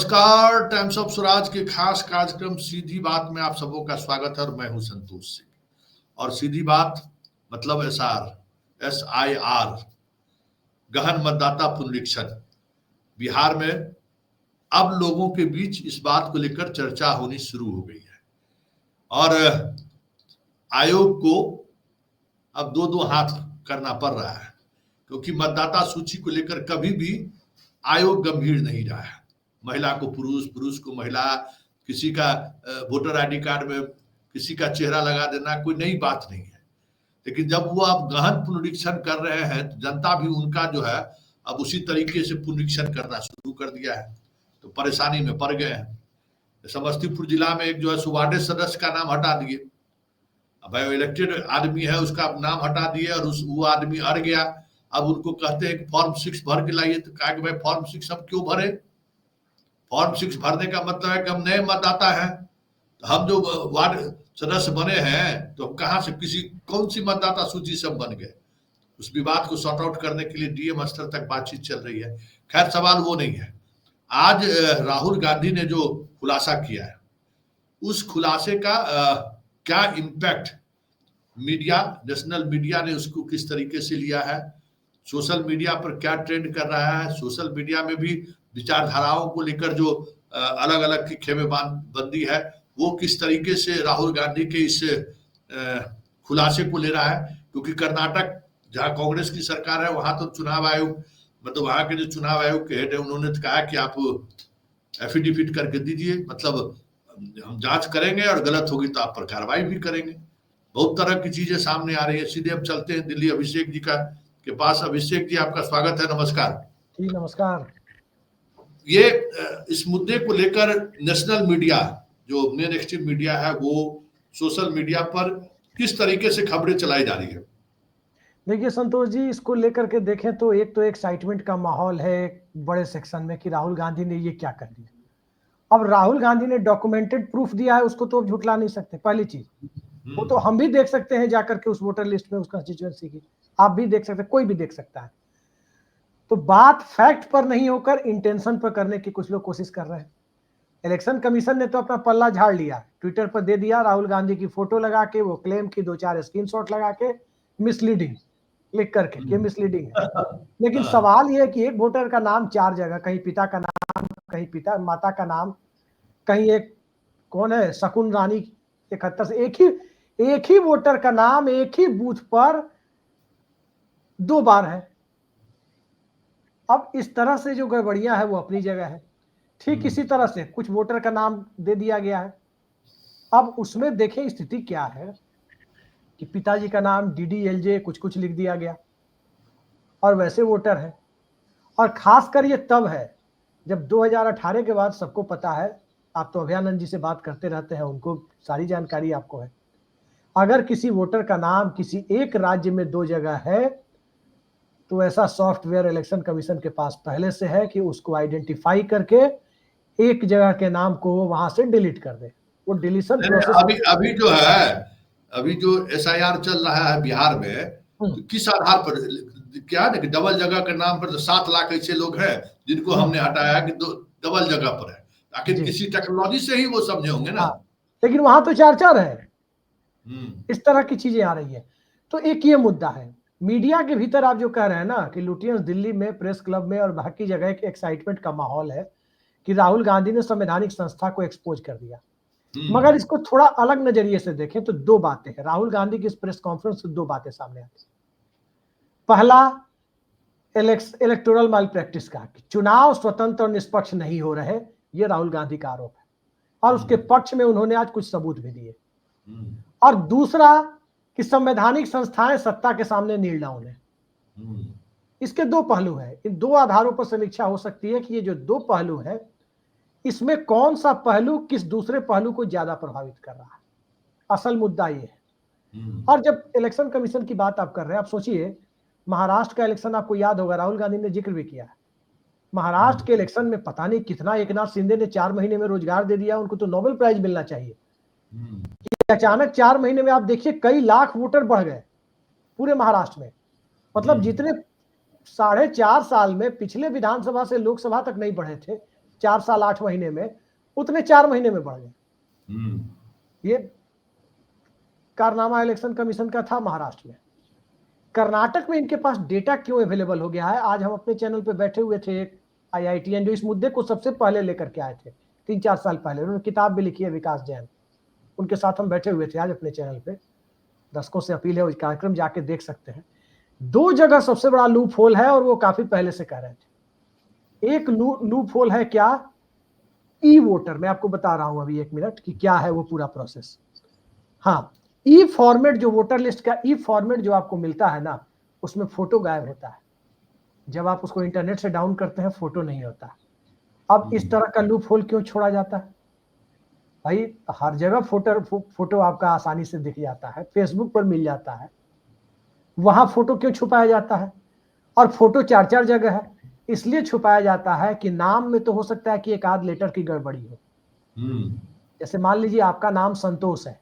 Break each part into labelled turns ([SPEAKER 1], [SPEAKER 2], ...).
[SPEAKER 1] नमस्कार। Times of Swaraj के खास कार्यक्रम सीधी बात में आप सबों का स्वागत है और मैं हूं संतोष सिंह। और सीधी बात मतलब SIR गहन मतदाता पुनरीक्षण। बिहार में अब लोगों के बीच इस बात को लेकर चर्चा होनी शुरू हो गई है और आयोग को अब दो दो हाथ करना पड़ रहा है, क्योंकि मतदाता सूची को लेकर कभी भी आयोग गंभीर नहीं रहा है। महिला को पुरुष, पुरुष को महिला, किसी का वोटर आईडी कार्ड में किसी का चेहरा लगा देना कोई नई बात नहीं है। लेकिन जब वो अब गहन पुनरीक्षण कर रहे हैं तो जनता भी उनका जो है अब उसी तरीके से पुनरीक्षण करना शुरू कर दिया है, तो परेशानी में पड़ गए हैं। समस्तीपुर जिला में एक जो है सुबार्डे सदस्य का नाम हटा दिए। अब इलेक्टेड आदमी है उसका नाम हटा दिए और वो आदमी अड़ गया। अब उनको कहते हैं कि फॉर्म 6 भर के लाइए, तो कहा कि भाई फॉर्म 6 हम क्यों भरे? फॉर्म 6 भरने का मतलब है कि हम नए मतदाता हैं, तो हम जो वार्ड सदस्य बने हैं तो हम कहाँ से कौन सी मतदाता सूची से हम बन गए? उस विवाद को सॉर्ट आउट करने के लिए डीएम स्तर तक बातचीत चल रही है। खैर, सवाल वो नहीं है। आज राहुल गांधी ने जो खुलासा किया है, उस खुलासे का क्या इम्पैक्ट मीडिया, नेशनल मीडिया ने उसको किस तरीके से लिया है, सोशल मीडिया पर क्या ट्रेंड कर रहा है, सोशल मीडिया में भी विचारधाराओं को लेकर जो अलग अलग की खेमेबंदी है वो किस तरीके से राहुल गांधी के इस खुलासे को ले रहा है। क्योंकि कर्नाटक जहां कांग्रेस की सरकार है वहां तो चुनाव आयोग, मतलब वहां के जो चुनाव आयोग के हेड है, उन्होंने तो कहा कि आप एफिडेविट करके दीजिए, मतलब हम जांच करेंगे और गलत होगी तो आप पर कार्रवाई भी करेंगे। बहुत तरह की चीजें सामने आ रही है। सीधे अब चलते हैं दिल्ली अभिषेक जी के पास। अभिषेक जी, आपका स्वागत है। नमस्कार
[SPEAKER 2] जी। नमस्कार।
[SPEAKER 1] ये इस मुद्दे को लेकर नेशनल मीडिया, जो मेन एक्सट्रीम मीडिया है, वो सोशल मीडिया पर किस तरीके से खबरें चलाई जा रही है?
[SPEAKER 2] देखिए संतोष जी, इसको लेकर के देखें तो एक एक्साइटमेंट का माहौल है बड़े सेक्शन में कि राहुल गांधी ने ये क्या कर दिया। अब राहुल गांधी ने डॉक्यूमेंटेड प्रूफ दिया है, उसको तो अब झुटला नहीं सकते। पहली चीज वो तो हम भी देख सकते हैं जाकर के उस वोटर लिस्ट में, उस कंस्टिट्यूएंसी की आप भी देख सकते हैं, कोई भी देख सकता है। तो बात फैक्ट पर नहीं होकर इंटेंशन पर करने की कुछ लोग कोशिश कर रहे हैं। इलेक्शन कमीशन ने तो अपना पल्ला झाड़ लिया, ट्विटर पर दे दिया राहुल गांधी की फोटो लगा के, वो क्लेम की 2-4 स्क्रीनशॉट लगा के, मिसलीडिंग लिख करके कि मिसलीडिंग है। लेकिन सवाल यह है कि एक वोटर का नाम 4 जगह, कहीं पिता का नाम, कहीं पिता माता का नाम, कहीं एक कौन है शकुन रानी 71 से, एक ही वोटर का नाम एक ही बूथ पर 2 बार है। अब इस तरह से जो गड़बड़ियां है वो अपनी जगह है। ठीक इसी तरह से कुछ वोटर का नाम दे दिया गया है। अब उसमें देखें स्थिति क्या है कि पिताजी का नाम DDLJ कुछ लिख दिया गया और वैसे वोटर है। और खासकर ये तब है जब 2018 के बाद सबको पता है, आप तो अभयानंद जी से बात करते रहते हैं, उनको सारी जानकारी आपको है। अगर किसी वोटर का नाम किसी एक राज्य में 2 जगह है तो ऐसा सॉफ्टवेयर इलेक्शन कमीशन के पास पहले से है कि उसको आइडेंटिफाई करके एक जगह के नाम को वहां से डिलीट कर दे। वो डिलीशन प्रोसेस
[SPEAKER 1] अभी जो SIR चल रहा है बिहार में, तो किस आधार पर क्या है कि डबल जगह के नाम पर 7 लाख ऐसे लोग हैं जिनको हमने हटाया कि डबल जगह पर है। आखिर किसी टेक्नोलॉजी से ही वो समझे होंगे ना।
[SPEAKER 2] लेकिन वहां तो 4-4 है। इस तरह की चीजें आ रही है। तो एक ये मुद्दा है। मीडिया के भीतर आप जो कह रहे हैं ना कि लुटियंस दिल्ली में, प्रेस क्लब में और बाकी जगह एक एक्साइटमेंट का माहौल है कि राहुल गांधी ने संवैधानिक संस्था को एक्सपोज कर दिया। मगर इसको थोड़ा अलग नजरिए से देखें तो 2 बातें हैं। राहुल गांधी की इस प्रेस कॉन्फ्रेंस से 2 बातें सामने आती हैं। पहला, इलेक्टोरल माल प्रैक्टिस का, चुनाव स्वतंत्र और निष्पक्ष नहीं हो रहे, ये राहुल गांधी का आरोप है और उसके पक्ष में उन्होंने आज कुछ सबूत भी दिए। और दूसरा कि संवैधानिक संस्थाएं सत्ता के सामने नील डाउन है। इसके 2 पहलू हैं। इन 2 आधारों पर समीक्षा हो सकती है कि ये जो 2 पहलू है, इसमें कौन सा पहलू किस दूसरे पहलू को ज्यादा प्रभावित कर रहा है। असल मुद्दा ये है। और जब इलेक्शन कमीशन की बात आप कर रहे हैं, आप सोचिए महाराष्ट्र का इलेक्शन आपको याद होगा, राहुल गांधी ने जिक्र भी किया है। महाराष्ट्र के इलेक्शन में पता नहीं कितना एकनाथ शिंदे ने 4 महीने में रोजगार दे दिया, उनको तो नोबेल प्राइज मिलना चाहिए। अचानक 4 महीने में आप देखिए कई लाख वोटर बढ़ गए पूरे महाराष्ट्र में। मतलब जितने 4.5 साल में पिछले विधानसभा से लोकसभा तक नहीं बढ़े थे, 4 साल 8 महीने में, उतने 4 महीने में बढ़ गए। ये कारनामा इलेक्शन कमीशन का था महाराष्ट्र में। कर्नाटक में इनके पास डेटा क्यों अवेलेबल हो गया है? आज हम अपने चैनल पे बैठे हुए थे, एक IITN जो इस मुद्दे को सबसे पहले लेकर के आए थे 3-4 साल पहले, उन्होंने किताब भी लिखी है, विकास जैन, उनके साथ हम बैठे हुए थे आज अपने चैनल पे। दर्शकों से अपील है, वो कार्यक्रम जाके देख सकते हैं। 2 जगह सबसे बड़ा लूप होल है और वो काफी पहले से कह रहे थे। एक लूप होल है क्या? ई वोटर। मैं आपको बता रहा हूं अभी 1 मिनट कि क्या है वो पूरा प्रोसेस। हाँ, ई फॉर्मेट जो वोटर लिस्ट का ई फॉर्मेट जो आपको मिलता है ना, उसमें फोटो गायब होता है। जब आप उसको इंटरनेट से डाउन करते हैं, फोटो नहीं होता। अब इस तरह का लूप होल क्यों छोड़ा जाता है? भाई हर जगह फोटो आपका आसानी से दिख जाता है, फेसबुक पर मिल जाता है, वहां फोटो क्यों छुपाया जाता है? और फोटो 4-4 जगह है, इसलिए छुपाया जाता है कि नाम में तो हो सकता है कि एक आध लेटर की गड़बड़ी हो। जैसे मान लीजिए आपका नाम संतोष है,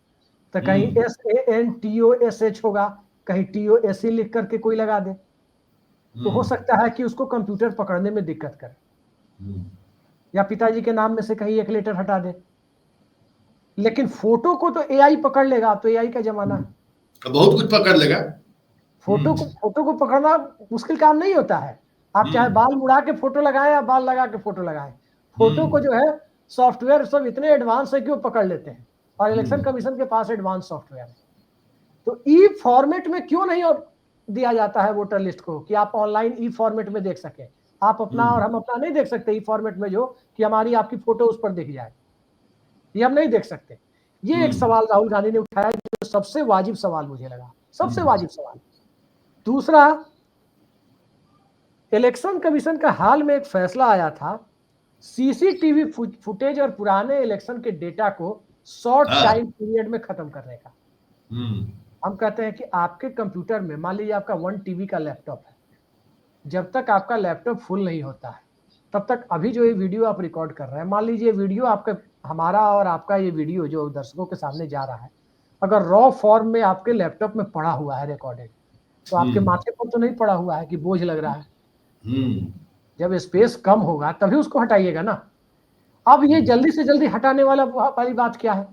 [SPEAKER 2] तो कहीं SANTOSH होगा, कहीं TOSE लिख करके कोई लगा दे, तो हो सकता है कि उसको कंप्यूटर पकड़ने में दिक्कत करे, या पिताजी के नाम में से कहीं एक लेटर हटा दे। लेकिन फोटो को तो AI पकड़ लेगा। अब तो AI का जमाना है,
[SPEAKER 1] बहुत कुछ पकड़ लेगा।
[SPEAKER 2] फोटो को पकड़ना मुश्किल काम नहीं होता है। आप चाहे बाल मुड़ा के फोटो लगाएं या बाल लगा के फोटो लगाएं, फोटो को जो है सॉफ्टवेयर सब इतने एडवांस है कि वो पकड़ लेते हैं, और इलेक्शन कमीशन के पास एडवांस सॉफ्टवेयर है। तो ई फॉर्मेट में क्यों नहीं दिया जाता है वोटर लिस्ट को कि आप ऑनलाइन ई फॉर्मेट में देख सके? आप अपना और हम अपना नहीं देख सकते ई फॉर्मेट में, जो कि हमारी आपकी फोटो उस पर दिख जाए, ये हम नहीं देख सकते। ये एक सवाल राहुल गांधी ने उठाया, जो सबसे वाजिब सवाल मुझे लगा, सबसे वाजिब सवाल। दूसरा, इलेक्शन कमीशन का हाल में एक फैसला आया था, CCTV फुटेज और पुराने इलेक्शन के डेटा को शॉर्ट टाइम पीरियड में खत्म करने का। हम कहते हैं कि आपके कंप्यूटर में, मान लीजिए आपका 1 TB का लैपटॉप है, जब तक आपका लैपटॉप फुल नहीं होता है, तब तक अभी जो ये वीडियो आप रिकॉर्ड कर रहे हैं, मान लीजिए वीडियो आपका, हमारा और आपका ये वीडियो जो दर्शकों के सामने जा रहा है, अगर रॉ फॉर्म में आपके लैपटॉप में पड़ा हुआ है रिकॉर्डेड, तो आपके माथे पर तो नहीं पड़ा हुआ है कि बोझ लग रहा है। जब स्पेस कम होगा तभी उसको हटाइएगा ना। अब ये जल्दी से जल्दी हटाने वाली बात क्या है?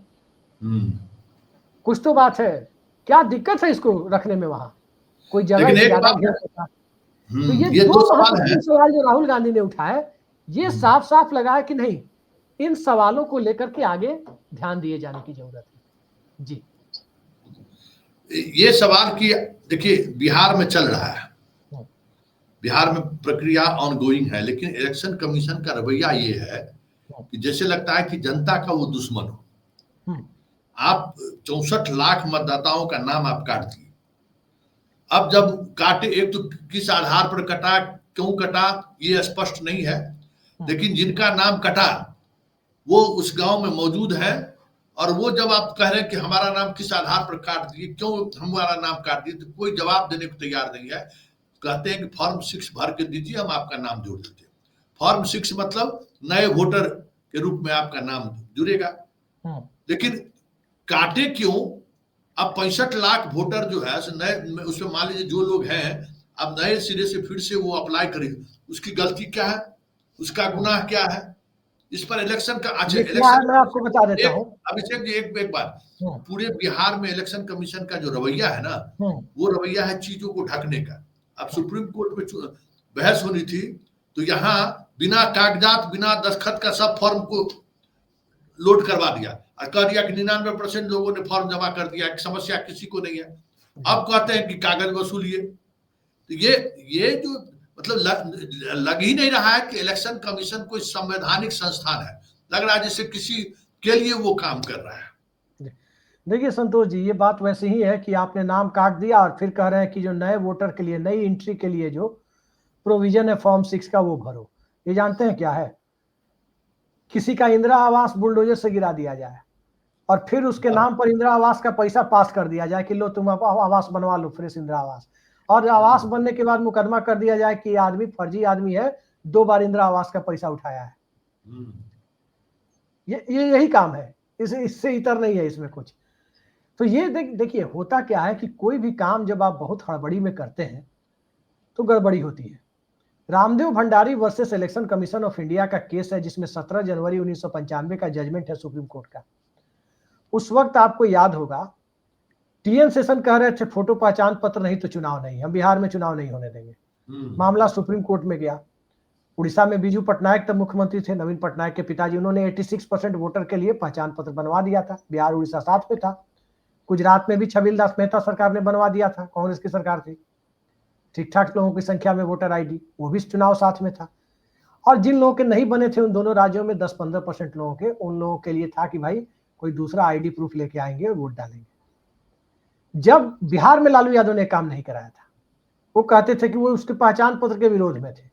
[SPEAKER 2] कुछ तो बात है, क्या दिक्कत है इसको रखने में? वहां कोई जगह ज्यादा घेर सकता है। तो ये 2 महत्वपूर्ण सवाल जो राहुल गांधी ने उठाए, ये साफ साफ लगा है कि नहीं, इन सवालों को लेकर के आगे ध्यान दिए जाने की जरूरत है। जी,
[SPEAKER 1] ये सवाल की देखिए बिहार में चल रहा है, बिहार में प्रक्रिया ऑनगोइंग है, लेकिन इलेक्शन कमीशन का रवैया ये है कि जैसे लगता है कि जनता का वो दुश्मन हो। आप 64 लाख मतदाताओं का नाम आप काट दिए। अब जब काटे, एक तो किस आधार पर कटा, क्यों कटा, ये स्पष्ट नहीं है, लेकिन जिनका नाम कटा वो उस गांव में मौजूद है, और वो जब आप कह रहे हैं कि हमारा नाम किस आधार पर काट दिए, क्यों हमारा नाम काट दिए, तो कोई जवाब देने को तैयार नहीं है। कहते हैं कि फॉर्म 6 भर के दीजिए, हम आपका नाम जोड़ देते हैं। फॉर्म 6 मतलब नए वोटर के रूप में आपका नाम जुड़ेगा। लेकिन काटे क्यों? अब 65 लाख वोटर जो है नए, उसमें मान लीजिए जो लोग हैं, अब नए सिरे से फिर से वो अप्लाई करें, उसकी गलती क्या है, उसका गुनाह क्या है? इस पर इलेक्शन का
[SPEAKER 2] इलेक्शन मैं आपको बता देता हूं
[SPEAKER 1] अभिषेक जी, एक बात, पूरे बिहार में इलेक्शन कमीशन का जो रवैया है ना, वो रवैया है चीजों को ढकने का। अब सुप्रीम कोर्ट में बहस होनी थी, तो यहाँ बिना कागजात, बिना दस्तखत का सब फॉर्म को लोड करवा दिया और कह दिया कि 99% लोगों ने फॉर्म जमा कर दिया, समस्या किसी को नहीं है। अब कहते हैं कि कागज वसूलिए। तो ये जो मतलब लग ही नहीं रहा है कि इलेक्शन कमीशन कोई संवैधानिक संस्थान है, लग रहा है जैसे किसी के लिए वो काम कर रहा है।
[SPEAKER 2] देखिए संतोष जी, ये बात वैसे ही है कि आपने नाम काट दिया और फिर कह रहे हैं कि जो नए वोटर के लिए, नई एंट्री के लिए जो प्रोविजन है फॉर्म 6 का, वो भरो। ये जानते हैं क्या है? किसी का इंदिरा आवास बुलडोजर से गिरा दिया जाए और फिर उसके नाम पर इंदिरा आवास का पैसा पास कर दिया जाए कि लो तुम आवास बनवा लो, फ्रेश इंदिरा आवास, और आवास बनने के बाद मुकदमा कर दिया जाए कि आदमी फर्जी आदमी है, 2 बार इंदिरा आवास का पैसा उठाया है। ये यही काम है, इससे इतर नहीं है इसमें कुछ। तो ये देखिए होता क्या है कि कोई भी काम जब आप बहुत हड़बड़ी में करते हैं तो गड़बड़ी होती है। Ramdev Bhandari versus election commission of India का केस है, जिसमें 17 जनवरी 1995 का जजमेंट है सुप्रीम कोर्ट का। उस वक्त आपको याद होगा टीएन शेषन कह रहे थे फोटो पहचान पत्र नहीं तो चुनाव नहीं, हम बिहार में चुनाव नहीं होने देंगे। मामला सुप्रीम कोर्ट में गया। उड़ीसा में बीजू पटनायक तब मुख्यमंत्री थे, नवीन पटनायक के पिताजी, उन्होंने 86% वोटर के लिए पहचान पत्र बनवा दिया था। बिहार उड़ीसा साथ में था। गुजरात में भी छबील दास मेहता सरकार ने बनवा दिया था, कांग्रेस की सरकार थी। ठीक ठाक लोगों की संख्या में वोटर आईडी, वो भी चुनाव साथ में था। और जिन लोगों के नहीं बने थे उन दोनों राज्यों में 10-15% लोगों के, उन लोगों के लिए था कि भाई कोई दूसरा आईडी प्रूफ लेके आएंगे और वोट डालेंगे। जब बिहार में लालू यादव ने काम नहीं कराया था, वो कहते थे कि वो उसके पहचान पत्र के विरोध में थे।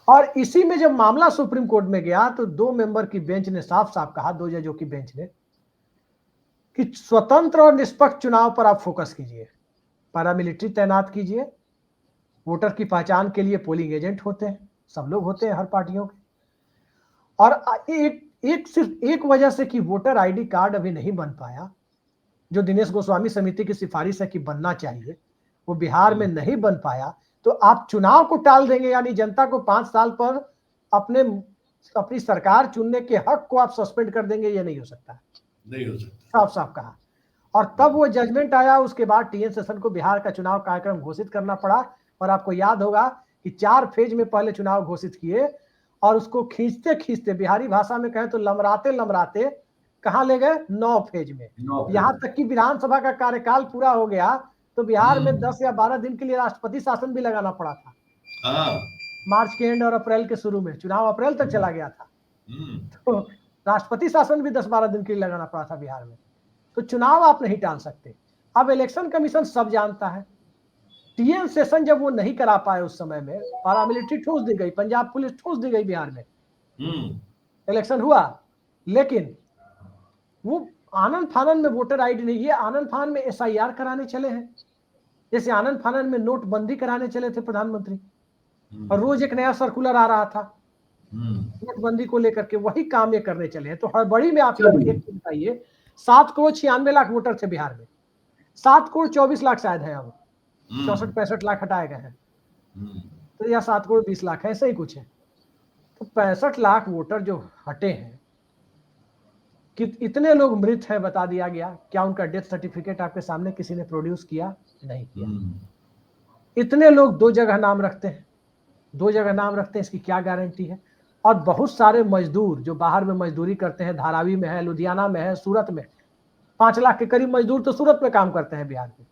[SPEAKER 2] और इसी में जब मामला सुप्रीम कोर्ट में गया तो 2 मेंबर की बेंच ने साफ साफ कहा, 2 जजों की बेंच ने, कि स्वतंत्र और निष्पक्ष चुनाव पर आप फोकस कीजिए, पैरामिलिट्री तैनात कीजिए, वोटर की पहचान के लिए पोलिंग एजेंट होते हैं, सब लोग होते हैं हर पार्टियों के। और सिर्फ एक वजह से कि वोटर आईडी कार्ड अभी नहीं बन पाया, जो दिनेश गोस्वामी समिति की सिफारिश है कि बनना चाहिए, वो बिहार में नहीं बन पाया, तो आप चुनाव को टाल देंगे, यानी जनता को 5 साल पर अपनी सरकार चुनने के हक को आप सस्पेंड कर देंगे। ये नहीं हो सकता,
[SPEAKER 1] नहीं हो सकता,
[SPEAKER 2] साफ साफ कहा। और तब वो जजमेंट आया। उसके बाद टीएन शेषन को बिहार का चुनाव कार्यक्रम घोषित करना पड़ा। और आपको याद होगा कि 4 फेज में पहले चुनाव घोषित किए और उसको खींचते खींचते, बिहारी भाषा में कहें तो लमराते लमराते कहां ले गए, 9 फेज में। यहां तक कि विधानसभा का कार्यकाल पूरा हो गया तो बिहार में 10 या 12 दिन के लिए राष्ट्रपति शासन भी लगाना पड़ा था। मार्च के एंड और अप्रैल के शुरू में, चुनाव अप्रैल तक चला गया था, तो राष्ट्रपति शासन भी 10-12 दिन के लिए लगाना पड़ा था बिहार में। तो चुनाव आप नहीं टाल सकते। अब इलेक्शन कमीशन सब जानता है। टीएन शेषन जब वो नहीं करा पाए उस समय में, पैरामिलिट्री ठूस दी गई, पंजाब पुलिस ठूस दी गई बिहार में, इलेक्शन हुआ, लेकिन वो आनंद फानन में वोटर आईडी नहीं है, आनंद फानन में एसआईआर कराने चले हैं, जैसे आनंद फानन में नोटबंदी कराने चले थे प्रधानमंत्री, और रोज एक नया सर्कुलर आ रहा था नोटबंदी को लेकर के, वही काम ये करने चले हैं। तो हड़बड़ी में आप बताइए, 7,96,00,000 वोटर थे बिहार में, 7,24,00,000 शायद है, अब 64-65 लाख हटाए गए हैं, तो या 7,20,00,000 है, ऐसे ही कुछ है। तो 65 लाख वोटर जो हटे हैं, कि इतने लोग मृत हैं बता दिया गया। क्या उनका डेथ सर्टिफिकेट आपके सामने किसी ने प्रोड्यूस किया? नहीं किया। इतने लोग 2 जगह नाम रखते हैं, 2 जगह नाम रखते हैं, इसकी क्या गारंटी है? और बहुत सारे मजदूर जो बाहर में मजदूरी करते हैं, धारावी में है, लुधियाना में है, सूरत में, 5 लाख के करीब मजदूर तो सूरत में काम करते हैं बिहार में,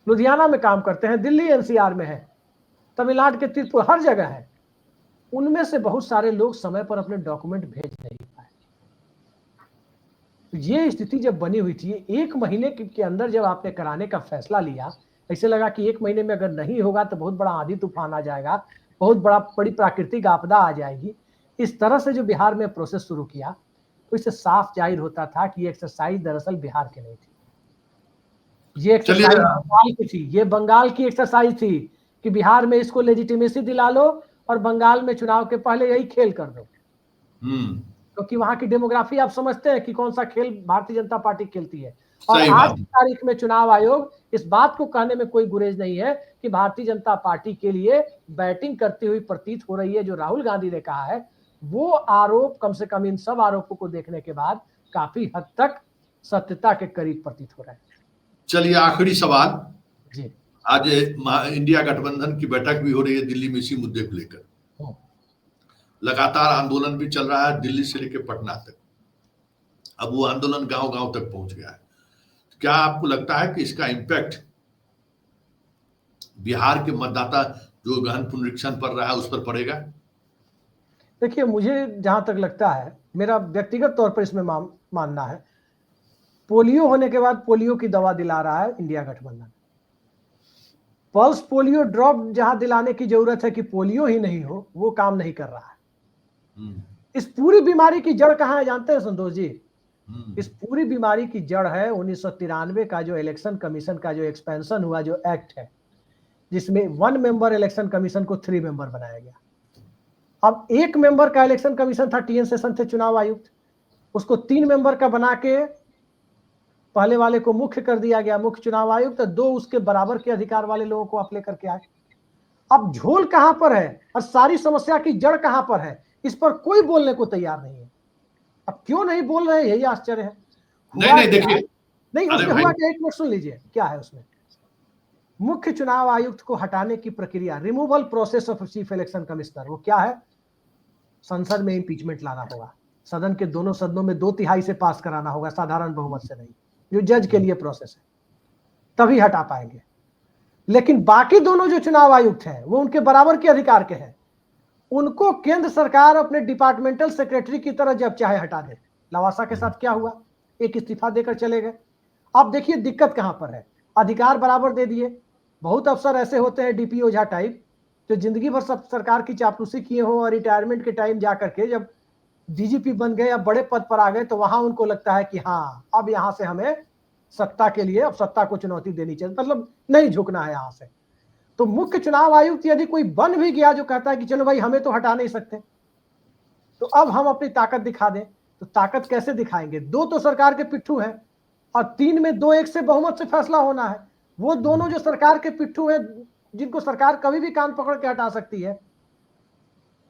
[SPEAKER 2] लुधियाना में काम करते हैं, दिल्ली एनसीआर में है, तमिलनाडु के तिरुपति, हर जगह है। उनमें से बहुत सारे लोग समय पर अपने डॉक्यूमेंट भेज नहीं पाए। ये स्थिति जब बनी हुई थी, 1 महीने के अंदर जब आपने कराने का फैसला लिया, ऐसे लगा कि 1 महीने में अगर नहीं होगा तो बहुत बड़ा आंधी तूफान आ जाएगा, बहुत बड़ी प्राकृतिक आपदा आ जाएगी। इस तरह से जो बिहार में प्रोसेस शुरू किया, तो इससे साफ जाहिर होता था कि ये एक्सरसाइज दरअसल बिहार की नहीं थी, ये एक्सरसाइज बंगाल की थी। ये बंगाल की एक्सरसाइज थी कि बिहार में इसको लेजिटिमेसी दिला लो और बंगाल में चुनाव के पहले यही खेल कर दो, क्योंकि वहां की डेमोग्राफी आप समझते हैं कि कौन सा खेल भारतीय जनता पार्टी खेलती है। और आज की तारीख में चुनाव आयोग इस बात को कहने में कोई गुरेज नहीं है कि भारतीय जनता पार्टी के लिए बैटिंग करती हुई प्रतीत हो रही है। जो राहुल गांधी ने कहा है, वो आरोप कम से कम इन सब आरोपों को देखने के बाद काफी हद तक सत्यता के करीब प्रतीत हो रहा है।
[SPEAKER 1] चलिए, आखिरी सवाल
[SPEAKER 2] जी।
[SPEAKER 1] आज इंडिया गठबंधन की बैठक भी हो रही है दिल्ली में इसी मुद्दे को लेकर। लगातार आंदोलन भी चल रहा है दिल्ली से लेकर पटना तक। अब वो आंदोलन गांव-गांव तक पहुंच गया है। क्या आपको लगता है कि इसका इम्पैक्ट बिहार के मतदाता जो गहन पुनरीक्षण पड़ रहा है उस पर पड़ेगा?
[SPEAKER 2] देखिए, मुझे जहां तक लगता है, मेरा व्यक्तिगत तौर पर इसमें मानना है, पोलियो होने के बाद पोलियो की दवा दिला रहा है इंडिया गठबंधन। पल्स पोलियो ड्रॉप जहां दिलाने की जरूरत है कि पोलियो ही नहीं हो, वो काम नहीं कर रहा है। इस पूरी बीमारी की जड़ कहां है जानते हैं संतोष जी? इस पूरी बीमारी की जड़ है 1993 का जो इलेक्शन कमीशन का जो एक्सपेंशन हुआ, जो एक्ट है, जिसमें 1 मेंबर इलेक्शन कमीशन को 3 मेंबर बनाया गया। अब 1 मेंबर का इलेक्शन कमीशन था, टीएन शेषन थे चुनाव आयुक्त, उसको 3 मेंबर का बना के पहले वाले को मुख्य कर दिया गया, मुख्य चुनाव आयुक्त। 2 उसके बराबर के अधिकार वाले लोगों को आप लेकर के आए। अब झोल कहां पर है और सारी समस्या की जड़ कहां पर है, इस पर कोई बोलने को तैयार नहीं है। अब क्यों नहीं बोल रहे, यही आश्चर्य है।
[SPEAKER 1] नहीं
[SPEAKER 2] हुआ
[SPEAKER 1] नहीं
[SPEAKER 2] क्या?
[SPEAKER 1] देखिए,
[SPEAKER 2] नहीं,
[SPEAKER 1] अरे
[SPEAKER 2] उसमें
[SPEAKER 1] भाई
[SPEAKER 2] हुआ क्या, एक मिनट सुन लीजिए क्या है उसमें। मुख्य चुनाव आयुक्त को हटाने की प्रक्रिया, removal process of chief election commissioner, वो क्या है? संसद में इंपीचमेंट लाना होगा, सदन के दोनों सदनों में 2/3 से पास कराना होगा, साधारण बहुमत से नहीं, जो जज के लिए प्रोसेस है, तभी हटा पाएंगे। लेकिन बाकी दोनों जो चुनाव आयुक्त हैं वो उनके बराबर के अधिकार के हैं, उनको केंद्र सरकार अपने डिपार्टमेंटल सेक्रेटरी की तरह जब चाहे हटा दे। लवासा के साथ क्या हुआ, एक इस्तीफा देकर चले गए। अब देखिए दिक्कत कहां पर है, अधिकार बराबर दे दिए। बहुत अफसर ऐसे होते हैं डीपी ओझा टाइप, जो जिंदगी भर सब सरकार की चापलूसी किए हो और रिटायरमेंट के टाइम जाकर के जब डीजीपी बन गए या बड़े पद पर आ गए तो वहां उनको लगता है कि हाँ अब यहां से हमें सत्ता के लिए, अब सत्ता को चुनौती देनी चाहिए, मतलब नहीं झुकना है यहां से। तो मुख्य चुनाव आयुक्त यदि कोई बन भी गया जो कहता है कि चलो भाई हमें तो हटा नहीं सकते, तो अब हम अपनी ताकत दिखा दें, तो ताकत कैसे दिखाएंगे? 2 तो सरकार के पिट्ठू हैं और 3 में 2-1 से बहुमत से फैसला होना है। वो दोनों जो सरकार के पिट्ठू हैं, जिनको सरकार कभी भी कान पकड़ के हटा सकती है,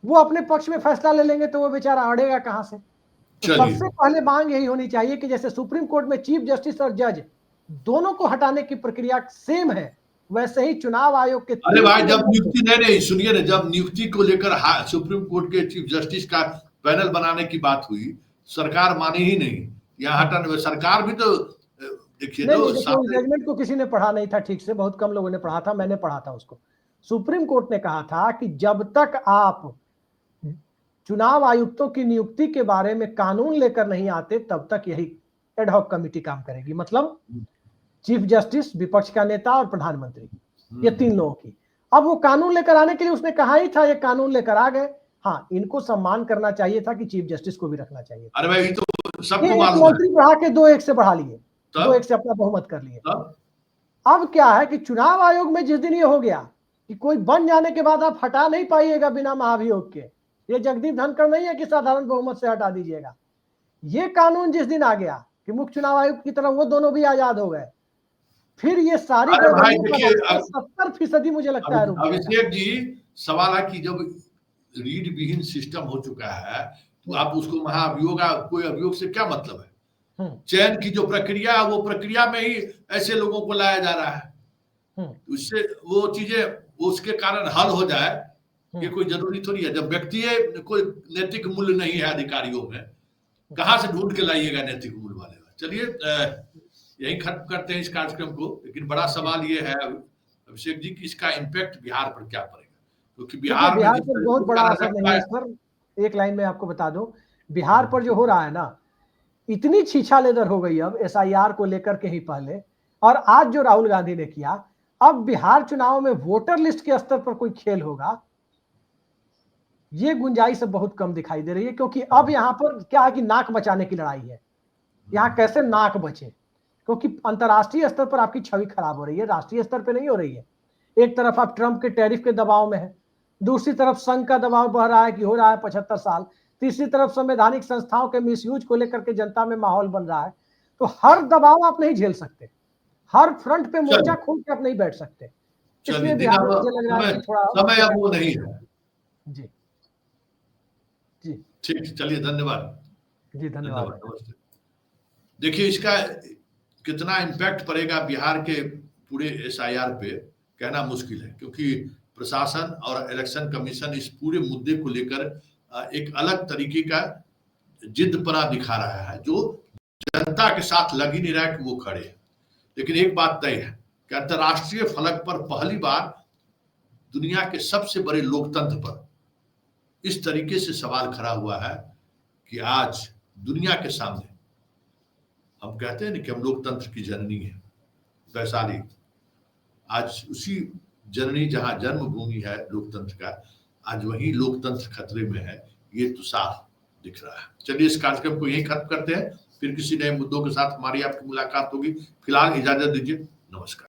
[SPEAKER 2] वो अपने पक्ष में फैसला ले लेंगे तो वो बेचारा अड़ेगा कहां से? तो
[SPEAKER 1] चलिए,
[SPEAKER 2] सबसे पहले मांग यही होनी चाहिए कि जैसे सुप्रीम कोर्ट में चीफ जस्टिस और जज दोनों को हटाने की प्रक्रिया सेम है, वैसे ही चुनाव आयोग के
[SPEAKER 1] अरे
[SPEAKER 2] 3
[SPEAKER 1] भाई जब
[SPEAKER 2] मेंबर को।
[SPEAKER 1] नियुक्ति, नहीं नहीं सुनिए ना, जब नियुक्ति को लेकर सुप्रीम कोर्ट के चीफ जस्टिस का पैनल बनाने की बात हुई, सरकार मानी ही नहीं। यहाँ हटाने में सरकार भी तो देखिए
[SPEAKER 2] नहीं
[SPEAKER 1] तो
[SPEAKER 2] नहीं, देखिए उस
[SPEAKER 1] सामने।
[SPEAKER 2] जजमेंट को किसी ने पढ़ा नहीं था ठीक से, बहुत कम लोगों ने पढ़ा था, मैंने पढ़ा था उसको। सुप्रीम कोर्ट ने कहा था कि जब तक आप चुनाव आयुक्तों की नियुक्ति के बारे में कानून लेकर नहीं आते तब तक यही एडहॉक कमेटी काम करेगी, मतलब चीफ जस्टिस, विपक्ष का नेता और प्रधानमंत्री, ये 3 लोगों की। अब वो कानून लेकर आने के लिए उसने कहा ही था, ये कानून लेकर आ गए। हाँ, इनको सम्मान करना चाहिए था कि चीफ जस्टिस को भी रखना चाहिए था।
[SPEAKER 1] अरे भाई ये तो
[SPEAKER 2] ये
[SPEAKER 1] सबको
[SPEAKER 2] एक
[SPEAKER 1] मालूम है।
[SPEAKER 2] मंत्री बढ़ा के 2-1 से बढ़ा लिए, 2-1
[SPEAKER 1] तब
[SPEAKER 2] से अपना बहुमत कर लिए।
[SPEAKER 1] तब
[SPEAKER 2] अब क्या है कि चुनाव आयोग में जिस दिन ये हो गया कि कोई बन जाने के बाद आप हटा नहीं पाइएगा बिना महाभियोग के, ये जगदीप धनखड़ नहीं है कि साधारण बहुमत से हटा दीजिएगा। ये कानून जिस दिन आ गया कि मुख्य चुनाव आयुक्त की तरफ वो दोनों भी आजाद हो गए, फिर ये सारी
[SPEAKER 1] अरे भाई
[SPEAKER 2] गड़बड़ियों का
[SPEAKER 1] देखिए,
[SPEAKER 2] रास्ता 70% मुझे लगता है रुक जाएगा।
[SPEAKER 1] अभिषेक जी, सवाल है कि जब रीड विहीन सिस्टम हो चुका है तो आप उसको महाअभियोग, कोई अभियोग से क्या मतलब है? चयन की जो प्रक्रिया है वो प्रक्रिया में ही ऐसे लोगों को लाया जा रहा है, उससे वो चीजें उसके कारण हल हो जाए, ये कोई जरूरी थोड़ी है। जब व्यक्ति कोई नैतिक मूल्य नहीं है अधिकारियों में, कहां से ढूंढ के लाइएगा नैतिक मूल्य वाले? चलिए यही खत्म करते हैं इस कार्यक्रम को। लेकिन बड़ा सवाल ये है अभिषेक जी कि इसका इम्पैक्ट बिहार पर क्या पड़ेगा, क्योंकि बिहार में
[SPEAKER 2] बिहार
[SPEAKER 1] जिस
[SPEAKER 2] पर
[SPEAKER 1] तरह
[SPEAKER 2] बहुत
[SPEAKER 1] से
[SPEAKER 2] बड़ा
[SPEAKER 1] उसका
[SPEAKER 2] असर नहीं
[SPEAKER 1] रखा
[SPEAKER 2] है
[SPEAKER 1] है।
[SPEAKER 2] इस पर। एक लाइन में आपको बता दूं, बिहार पर जो हो रहा है ना, इतनी छीछा लेदर हो गई अब एसआईआर को लेकर के ही पहले, और आज जो राहुल गांधी ने किया, अब बिहार चुनाव में वोटर लिस्ट के स्तर पर कोई खेल होगा, ये गुंजाइश अब बहुत कम दिखाई दे रही है। क्योंकि अब यहां पर क्या है कि नाक बचाने की लड़ाई है, यहाँ कैसे नाक बचे, क्योंकि अंतर्राष्ट्रीय स्तर पर आपकी छवि खराब हो रही है, राष्ट्रीय स्तर पर नहीं हो रही है। एक तरफ आप ट्रंप के टैरिफ के दबाव में है, दूसरी तरफ संघ का दबाव बढ़ रहा है कि हो रहा है 75 साल, तीसरी तरफ संवैधानिक संस्थाओं के मिसयूज को लेकर के जनता में माहौल बन रहा है। तो हर दबाव आप नहीं झेल सकते, हर फ्रंट पे मोर्चा खोल के आप नहीं बैठ सकते,
[SPEAKER 1] चलिए
[SPEAKER 2] इसलिए
[SPEAKER 1] दिन
[SPEAKER 2] बिहार
[SPEAKER 1] अब
[SPEAKER 2] में मुझे लग रहा है कि थोड़ा
[SPEAKER 1] समय अब वो नहीं है।
[SPEAKER 2] जी जी
[SPEAKER 1] ठीक, चलिए धन्यवाद।
[SPEAKER 2] जी, धन्यवाद।
[SPEAKER 1] नमस्ते। देखिए इसका कितना इम्पैक्ट पड़ेगा बिहार के पूरे एसआईआर पे कहना मुश्किल है, क्योंकि प्रशासन और इलेक्शन कमीशन इस पूरे मुद्दे को लेकर एक अलग तरीके का जिद्दपना दिखा रहा है, जो जनता के साथ लग ही नहीं रहा है कि वो खड़े हैं। लेकिन एक बात तय है कि अंतर्राष्ट्रीय फलक पर पहली बार दुनिया के सबसे बड़े लोकतंत्र पर इस तरीके से सवाल खड़ा हुआ है कि आज दुनिया के सामने, हम कहते हैं ना कि हम लोकतंत्र की जननी है वैशाली, आज उसी जननी जहां जन्मभूमि है लोकतंत्र का, आज वही लोकतंत्र खतरे में है, ये तो साफ दिख रहा है। चलिए इस कार्यक्रम को यही खत्म करते हैं, फिर किसी नए मुद्दों के साथ हमारी आपकी मुलाकात होगी। फिलहाल इजाजत दीजिए, नमस्कार।